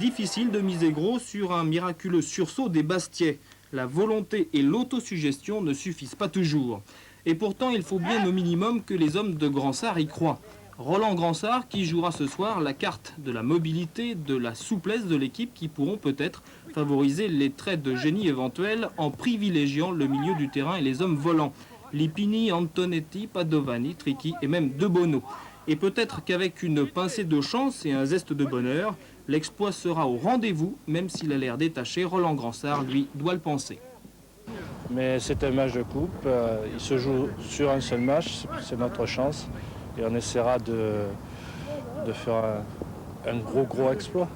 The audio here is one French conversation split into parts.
difficile de miser gros sur un miraculeux sursaut des Bastiais. La volonté et l'autosuggestion ne suffisent pas toujours. Et pourtant, il faut bien au minimum que les hommes de Gransart y croient. Roland Gransart qui jouera ce soir la carte de la mobilité, de la souplesse de l'équipe qui pourront peut-être favoriser les traits de génie éventuels en privilégiant le milieu du terrain et les hommes volants. Lipini, Antonetti, Padovani, Tricky et même De Bono. Et peut-être qu'avec une pincée de chance et un zeste de bonheur, l'exploit sera au rendez-vous, même s'il a l'air détaché. Roland Gransart, lui, doit le penser. Mais c'est un match de coupe, il se joue sur un seul match, c'est notre chance. Et on essaiera de faire un gros exploit.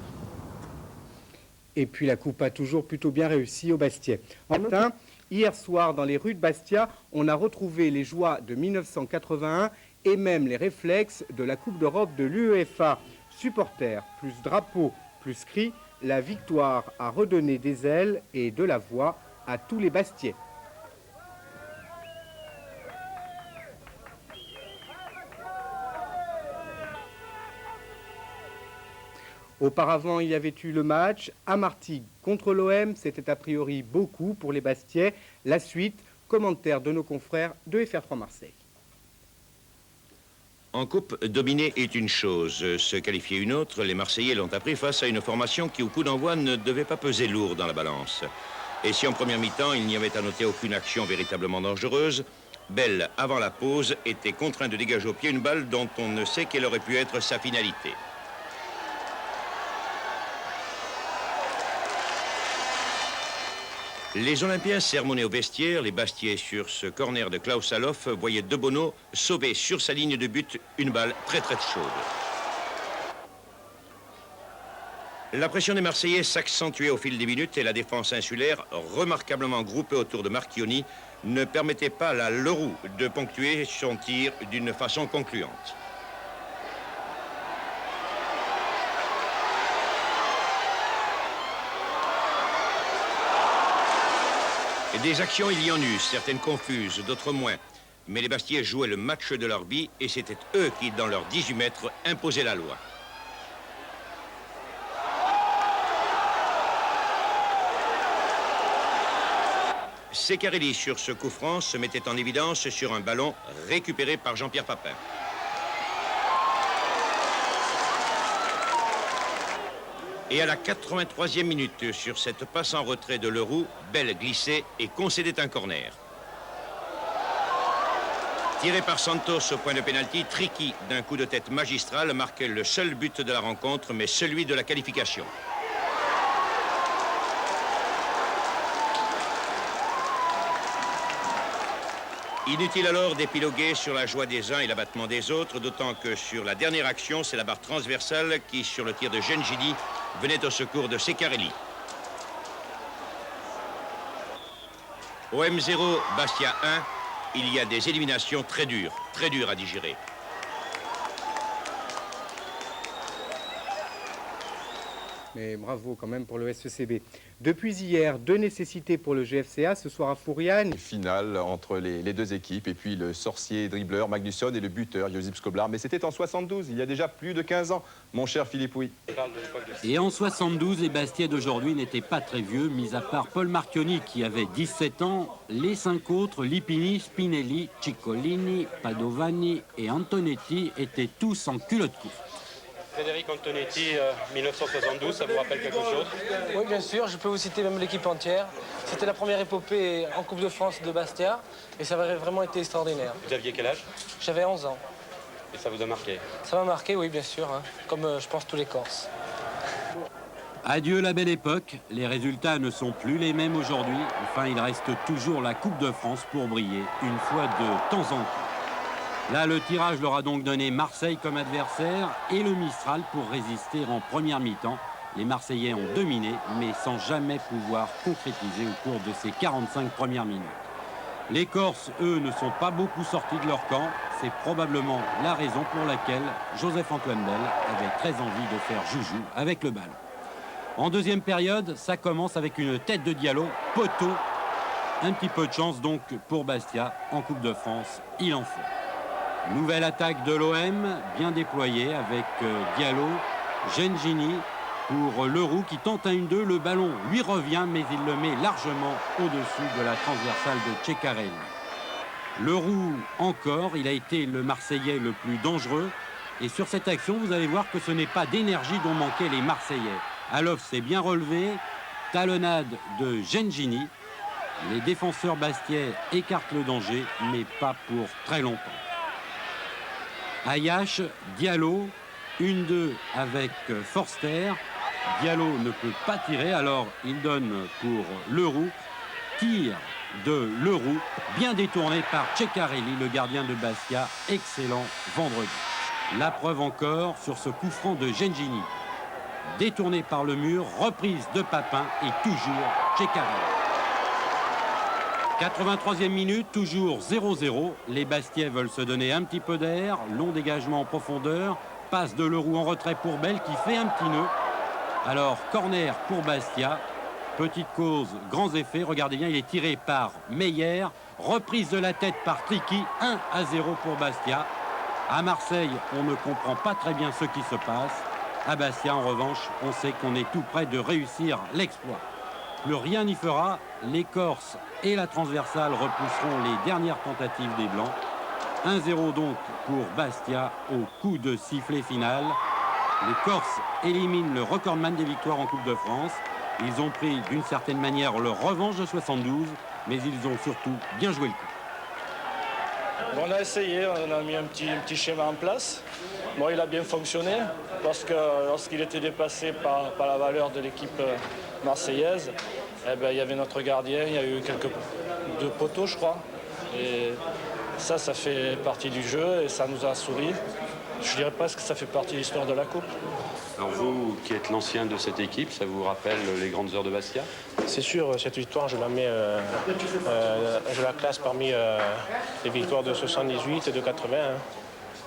Et puis la coupe a toujours plutôt bien réussi au Bastia. Enfin, hier soir, dans les rues de Bastia, on a retrouvé les joies de 1981 et même les réflexes de la Coupe d'Europe de l'UEFA. Supporters, plus drapeaux, plus cris, la victoire a redonné des ailes et de la voix à tous les Bastiais. Auparavant, il y avait eu le match à Martigues contre l'OM. C'était a priori beaucoup pour les Bastiais. La suite, commentaire de nos confrères de FR3 Marseille. En coupe, dominer est une chose, se qualifier une autre. Les Marseillais l'ont appris face à une formation qui, au coup d'envoi, ne devait pas peser lourd dans la balance. Et si en première mi-temps, il n'y avait à noter aucune action véritablement dangereuse, Bell, avant la pause, était contraint de dégager au pied une balle dont on ne sait quelle aurait pu être sa finalité. Les Olympiens sermonnaient au vestiaire, les Bastiais sur ce corner de Klaus Allofs voyaient De Bono sauver sur sa ligne de but une balle très chaude. La pression des Marseillais s'accentuait au fil des minutes et la défense insulaire, remarquablement groupée autour de Marchionni, ne permettait pas à Leroux de ponctuer son tir d'une façon concluante. Des actions, il y en eut, certaines confuses, d'autres moins. Mais les Bastiais jouaient le match de leur vie et c'était eux qui, dans leurs 18 mètres, imposaient la loi. Ceccarelli, sur ce coup franc, se mettait en évidence sur un ballon récupéré par Jean-Pierre Papin. Et à la 83e minute, sur cette passe en retrait de Leroux, Bell glissait et concédait un corner. Tiré par Santos au point de pénalty, Tricky, d'un coup de tête magistral, marquait le seul but de la rencontre, mais celui de la qualification. Inutile alors d'épiloguer sur la joie des uns et l'abattement des autres, d'autant que sur la dernière action, c'est la barre transversale qui, sur le tir de Gengidi, venait au secours de Ceccarelli. OM 0, Bastia 1, il y a des éliminations très dures à digérer. Mais bravo quand même pour le SECB. Depuis hier, 2 nécessités pour le GFCA, ce soir à Fouriane. Finale entre les deux équipes et puis le sorcier dribbleur Magnusson et le buteur Josip Skoblar. Mais c'était en 72, il y a déjà plus de 15 ans, mon cher Philippe Houy. Et en 72, les Bastiais d'aujourd'hui n'étaient pas très vieux, mis à part Paul Marchionni qui avait 17 ans. Les 5 autres, Lipini, Spinelli, Ciccolini, Padovani et Antonetti, étaient tous en culotte courte. Frédéric Antonetti, 1972, ça vous rappelle quelque chose? Oui, bien sûr, je peux vous citer même l'équipe entière. C'était la première épopée en Coupe de France de Bastia et ça avait vraiment été extraordinaire. Vous aviez quel âge? J'avais 11 ans. Et ça vous a marqué? Ça m'a marqué, oui, bien sûr, hein, comme je pense tous les Corses. Adieu la belle époque, les résultats ne sont plus les mêmes aujourd'hui. Enfin, il reste toujours la Coupe de France pour briller, une fois de temps en temps. Là, le tirage leur a donc donné Marseille comme adversaire et le Mistral pour résister en première mi-temps. Les Marseillais ont dominé, mais sans jamais pouvoir concrétiser au cours de ces 45 premières minutes. Les Corses, eux, ne sont pas beaucoup sortis de leur camp. C'est probablement la raison pour laquelle Joseph-Antoine Bell avait très envie de faire joujou avec le ballon. En deuxième période, ça commence avec une tête de Diallo, poteau. Un petit peu de chance donc pour Bastia en Coupe de France, il en faut. Nouvelle attaque de l'OM, bien déployée avec Diallo, Gengini, pour Leroux qui tente un 1-2. Le ballon lui revient, mais il le met largement au-dessus de la transversale de Ceccarelli. Leroux encore, il a été le Marseillais le plus dangereux. Et sur cette action, vous allez voir que ce n'est pas d'énergie dont manquaient les Marseillais. Alof s'est bien relevé, talonnade de Gengini. Les défenseurs bastiais écartent le danger, mais pas pour très longtemps. Ayache, Diallo, 1-2 avec Forster. Diallo ne peut pas tirer, alors il donne pour Leroux. Tir de Leroux, bien détourné par Ceccarelli, le gardien de Bastia. Excellent vendredi. La preuve encore sur ce coup franc de Gengini. Détourné par le mur, reprise de Papin et toujours Ceccarelli. 83e minute, toujours 0-0. Les Bastiais veulent se donner un petit peu d'air. Long dégagement en profondeur. Passe de Leroux en retrait pour Bell qui fait un petit nœud. Alors, corner pour Bastia. Petite cause, grands effets. Regardez bien, il est tiré par Meyer. Reprise de la tête par Tricky. 1-0 pour Bastia. À Marseille, on ne comprend pas très bien ce qui se passe. À Bastia, en revanche, on sait qu'on est tout près de réussir l'exploit. Plus rien n'y fera. Les Corses et la transversale repousseront les dernières tentatives des Blancs. 1-0 donc pour Bastia au coup de sifflet final. Les Corses éliminent le recordman des victoires en Coupe de France. Ils ont pris d'une certaine manière leur revanche de 72, mais ils ont surtout bien joué le coup. On a essayé, on a mis un petit schéma en place. Bon, il a bien fonctionné parce que lorsqu'il était dépassé par la valeur de l'équipe marseillaise, eh ben, il y avait notre gardien, il y a eu deux poteaux, je crois. Et ça fait partie du jeu et ça nous a souri. Je dirais pas que ça fait partie de l'histoire de la Coupe. Alors vous, qui êtes l'ancien de cette équipe, ça vous rappelle les grandes heures de Bastia? C'est sûr, cette victoire, je la classe parmi les victoires de 78 et de 80.